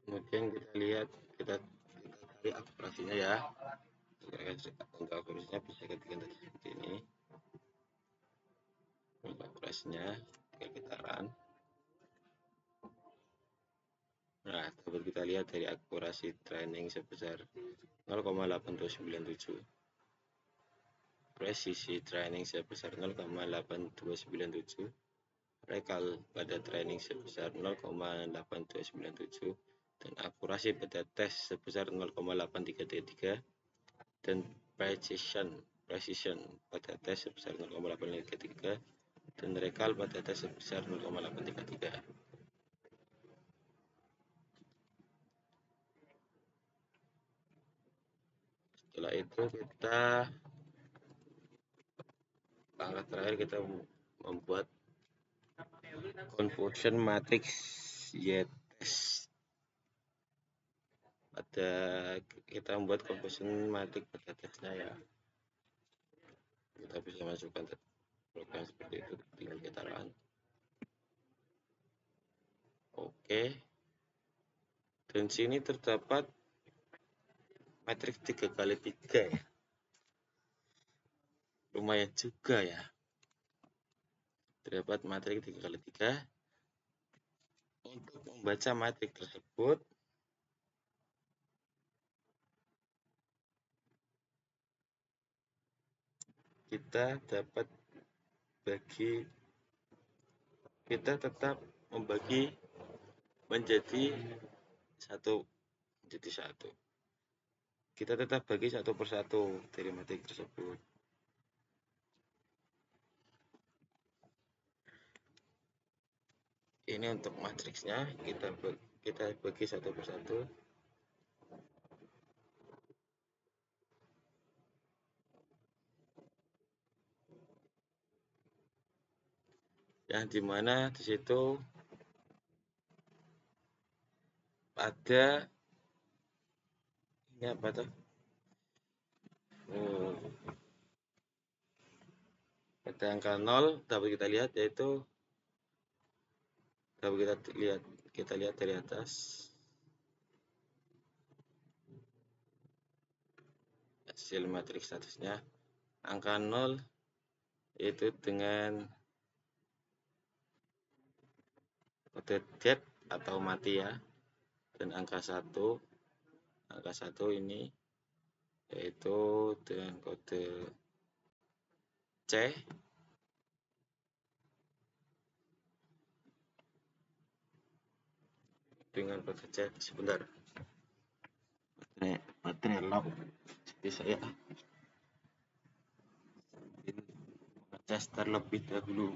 Speaker 1: Kemudian kita lihat, kita cari akurasinya ya. Untuk akurasinya bisa ketikkan seperti ini. Untuk akurasinya tinggal kita run. Nah, dapat kita lihat dari akurasi training sebesar 0,8297, presisi training sebesar 0,8297, recall pada training sebesar 0,8297, dan akurasi pada tes sebesar 0,833, dan precision pada tes sebesar 0,833, dan recall pada tes sebesar 0,833. Setelah itu langkah terakhir kita membuat conversion matrix Y-test. Kita membuat conversion matrix pada tesnya ya. Kita bisa masukkan program seperti itu, tinggal kita run. Oke. Dan sini terdapat matriks 3x3 ya. Lumayan juga ya. Terdapat matriks 3x3. Untuk membaca matriks tersebut, kita tetap membagi menjadi satu. Kita tetap bagi satu persatu dari matriks tersebut. Ini untuk matriksnya, kita bagi satu persatu. yang dimana di situ ada ini apa tuh? Oh, pada angka 0 dapat kita lihat yaitu dapat kita lihat dari atas hasil matriks statusnya. Angka 0 itu dengan kode dead atau mati ya. Dan angka 1 ini yaitu dengan kode C sebentar, baterai lock, jadi saya ngecas terlebih dahulu.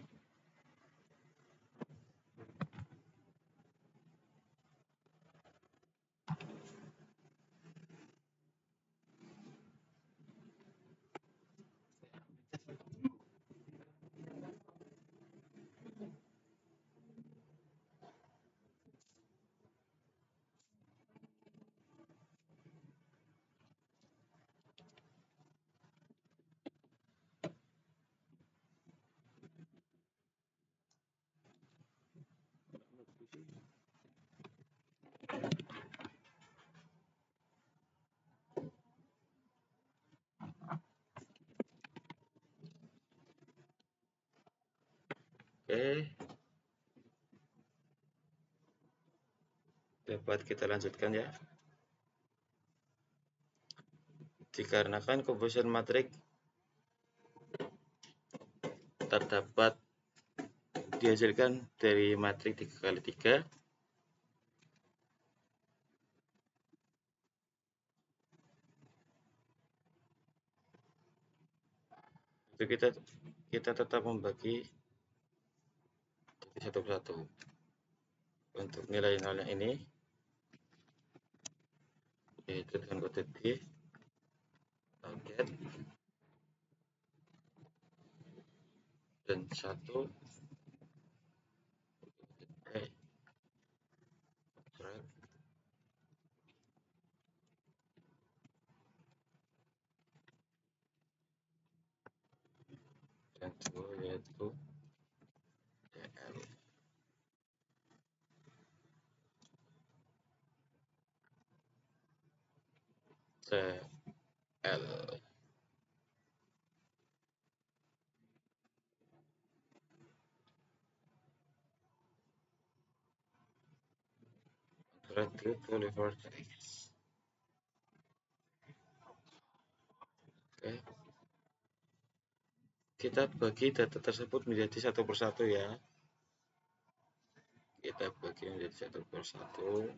Speaker 1: Oke, dapat kita lanjutkan ya. Dikarenakan composition matrix terdapat dihasilkan dari matriks 3x3, itu kita tetap membagi satu persatu. Untuk nilai nolnya ini yaitu dengan kode D, target, dan 1 dan 2 yaitu DL. CL. Retrieve polyvortex. Oke. Kita bagi data tersebut menjadi satu persatu ya. Kita bagi menjadi satu persatu.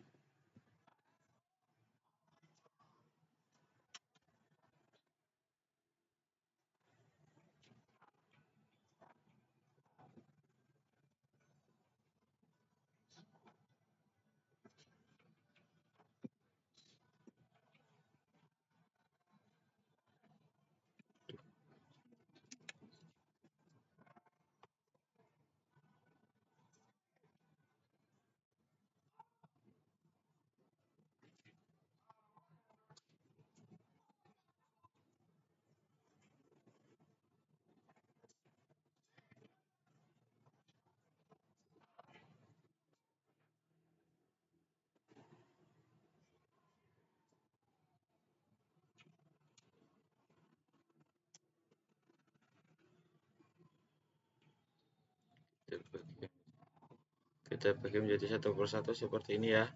Speaker 1: Kita bagi menjadi satu persatu seperti ini ya.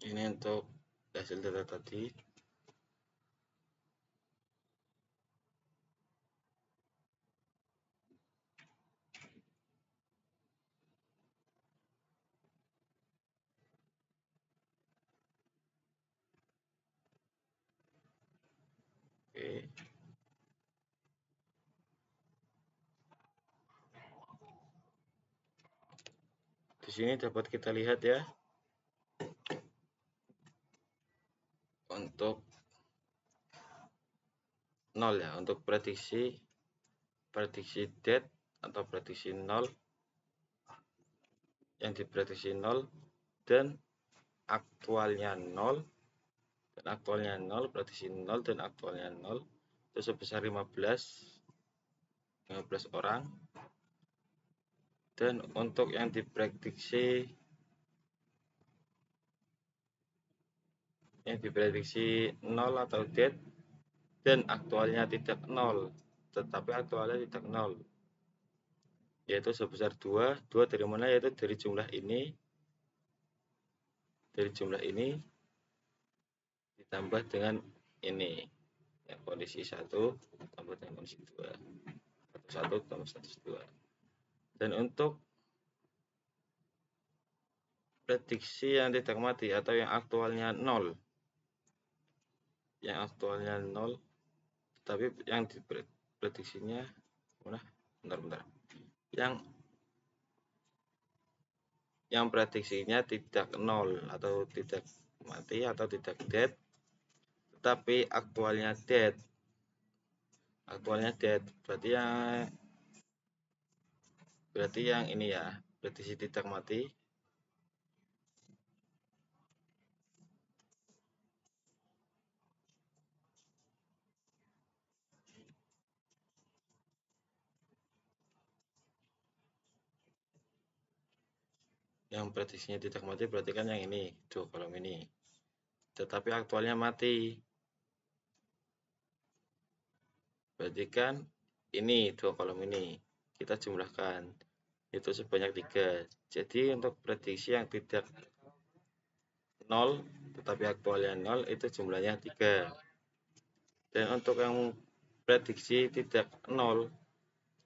Speaker 1: Ini untuk hasil data tadi. Oke. Di sini dapat kita lihat ya, untuk 0 ya. Untuk prediksi date atau prediksi 0, yang diprediksi 0 dan aktualnya 0, prediksi 0 dan aktualnya 0 itu sebesar 15 orang. Dan untuk yang diprediksi 0 atau date dan aktualnya tidak 0, tetapi aktualnya tidak 0, yaitu sebesar 2 dari mana, yaitu dari jumlah ini ditambah dengan ini ya, kondisi 1 tambah dengan kondisi 2, 1 tambah 102. Dan untuk prediksi yang tidak mati atau yang aktualnya 0, tapi yang diprediksinya bentar. Yang prediksinya tidak 0 atau tidak mati atau tidak dead, tetapi aktualnya dead. Berarti yang ini ya, prediksi tidak mati. Yang prediksinya tidak mati berarti kan yang ini, 2 kolom ini. Tetapi aktualnya mati. Berarti kan ini 2 kolom ini. Kita jumlahkan. Itu sebanyak 3. Jadi untuk prediksi yang tidak 0 tetapi aktualnya 0 itu jumlahnya 3. Dan untuk yang prediksi tidak 0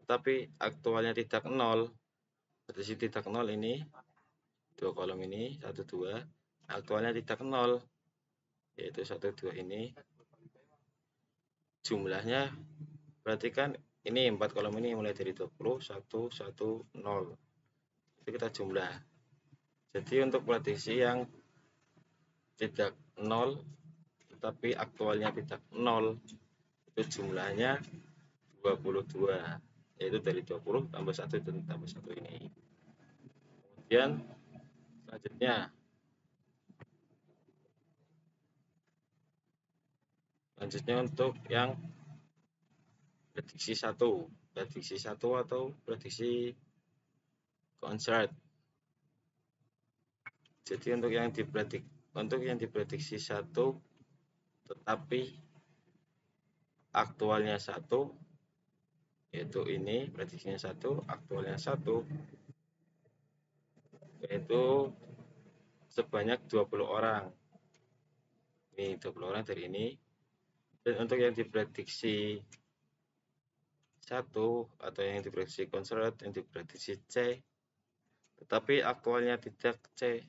Speaker 1: tetapi aktualnya tidak 0, prediksi tidak 0 ini 2 kolom ini 1 2, aktualnya tidak 0 yaitu 1 2 ini, jumlahnya berarti kan ini 4 kolom ini mulai dari 20 1 1 0, itu kita jumlah. Jadi untuk prediksi yang tidak 0 tetapi aktualnya tidak 0 itu jumlahnya 22, yaitu dari 20 tambah 1 dan tambah 1 ini. Kemudian selanjutnya untuk yang prediksi 1 atau prediksi concert. Jadi untuk yang diprediksi 1 tetapi aktualnya 1, yaitu ini prediksinya 1, aktualnya 1, yaitu sebanyak 20 orang. Ini 20 orang dari ini. Dan untuk yang diprediksi 1 atau yang diprediksi concert, yang diprediksi C tetapi aktualnya tidak C,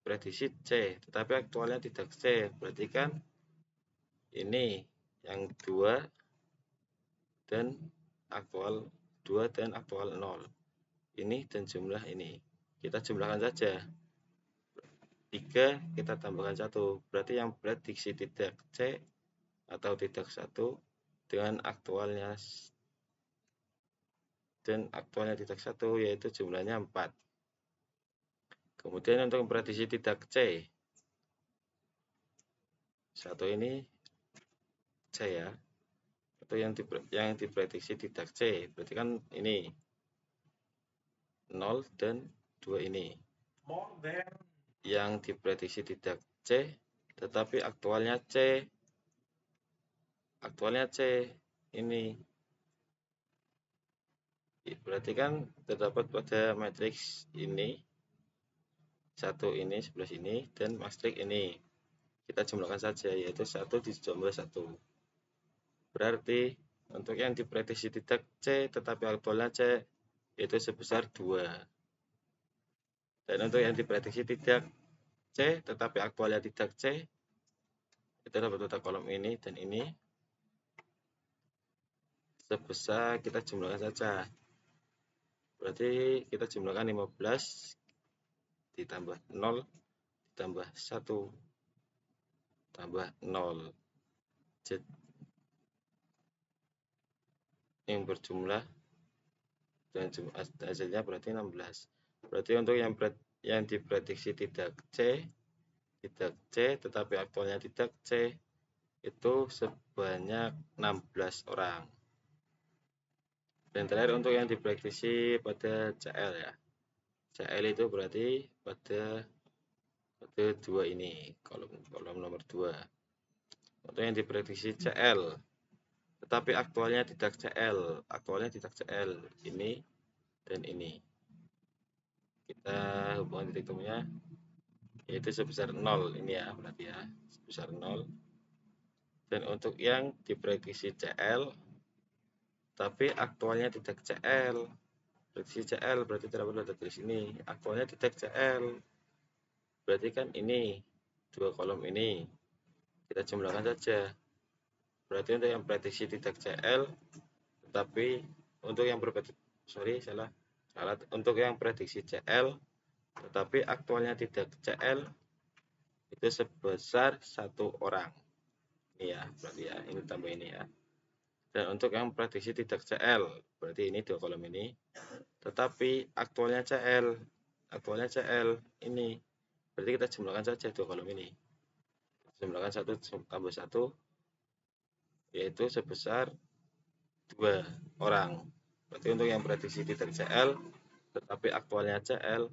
Speaker 1: prediksi C tetapi aktualnya tidak C, berarti kan ini yang 2 dan aktual 0 ini dan jumlah ini kita jumlahkan saja, 3 kita tambahkan 1, berarti yang prediksi tidak C atau tidak 1 dengan aktualnya tidak 1 yaitu jumlahnya 4. Kemudian untuk prediksi tidak C, 1 ini C ya, atau yang diprediksi tidak C berarti kan ini 0 dan 2 ini. Yang diprediksi tidak C tetapi aktualnya C ini, berarti kan terdapat pada matriks ini 1 ini sebelah sini dan matriks ini, kita jumlahkan saja yaitu 1 dijumlah 1. Berarti untuk yang diprediksi tidak C tetapi aktualnya C itu sebesar 2. Dan untuk yang diprediksi tidak C tetapi aktualnya tidak C itu dapat pada kolom ini dan ini sebesar, kita jumlahkan saja. Berarti kita jumlahkan 15 ditambah 0 ditambah 1 tambah 0. yang berjumlah dan hasilnya berarti 16. Berarti untuk yang diprediksi tidak C tetapi aktualnya tidak C itu sebanyak 16 orang. Dan terakhir untuk yang diprediksi pada CL ya. CL itu berarti pada dua ini, kolom nomor 2. Untuk yang diprediksi CL tetapi aktualnya tidak CL ini dan ini. Kita hubungan titik temunya yaitu sebesar 0 ini ya, berarti ya, sebesar 0. Dan untuk yang diprediksi CL tapi aktualnya tidak CL. Prediksi CL berarti terdapat pada garis ini. Aktualnya tidak CL. Berarti kan ini dua kolom ini kita jumlahkan saja. Berarti untuk yang prediksi tidak CL tetapi untuk yang untuk yang prediksi CL tetapi aktualnya tidak CL itu sebesar 1 orang. Ini ya, berarti ya, ini tambah ini ya. Dan untuk yang prediksi tidak CL, berarti ini dua kolom ini. Tetapi aktualnya CL ini. Berarti kita jumlahkan saja dua kolom ini. Jumlahkan 1 tambah 1 yaitu sebesar 2 orang. Berarti untuk yang prediksi tidak CL tetapi aktualnya CL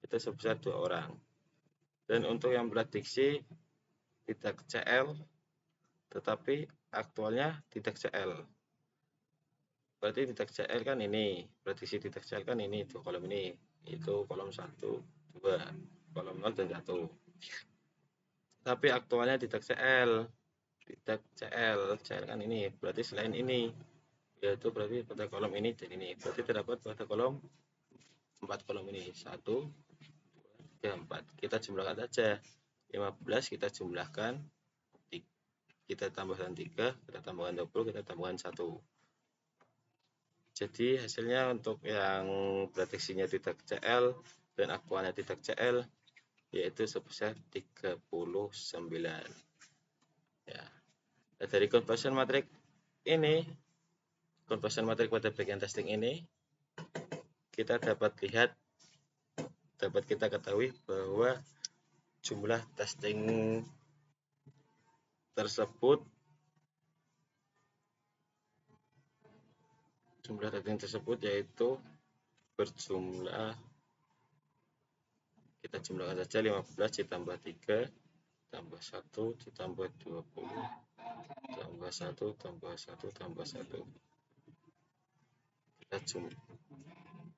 Speaker 1: itu sebesar 2 orang. Dan untuk yang prediksi tidak CL tetapi aktualnya tidak CL. Berarti tidak CL kan ini, prediksi tidak CL kan ini, dua kolom ini. Itu kolom 1, 2, kolom 0 dan 1. Tapi aktualnya tidak CL. CL kan ini, berarti selain ini. Yaitu berarti pada kolom ini dan ini. Berarti terdapat pada kolom 4 kolom ini. 1, 2, 3, 4. Kita jumlahkan saja. 15 kita jumlahkan, kita tambahkan 3, kita tambahkan 20, kita tambahkan 1. Jadi hasilnya untuk yang prediksinya tidak CL dan aktualnya tidak CL yaitu sebesar 39. Ya. Nah, dari conversion matrix pada bagian testing ini kita dapat kita ketahui bahwa jumlah testing tersebut yaitu berjumlah, kita jumlahkan saja 15 ditambah 3 tambah 1 ditambah 20 tambah 1 tambah 1 tambah 1. Kita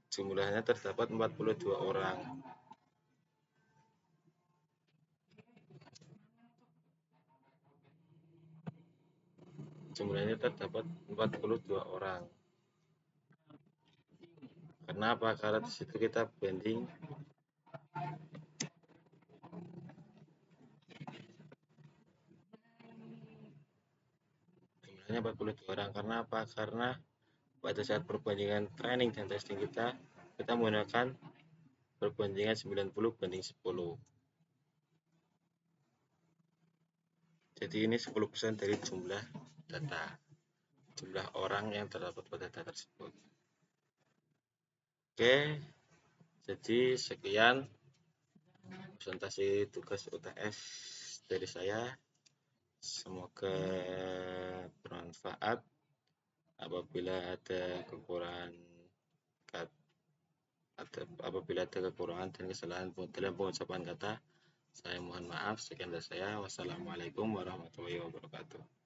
Speaker 1: jumlahnya terdapat 42 orang. Jumlahnya terdapat 42 orang. Kenapa? Karena di situ kita banding jumlahnya 42 orang. Karena apa? Karena pada saat perbandingan training dan testing kita menggunakan perbandingan 90:10. Jadi ini 10% dari jumlah orang yang terdapat pada data tersebut. Oke, jadi sekian presentasi tugas UTS dari saya. Semoga bermanfaat. Apabila ada kekurangan dan kesalahan dalam pengucapan kata, saya mohon maaf. Sekian dari saya. Wassalamualaikum warahmatullahi wabarakatuh.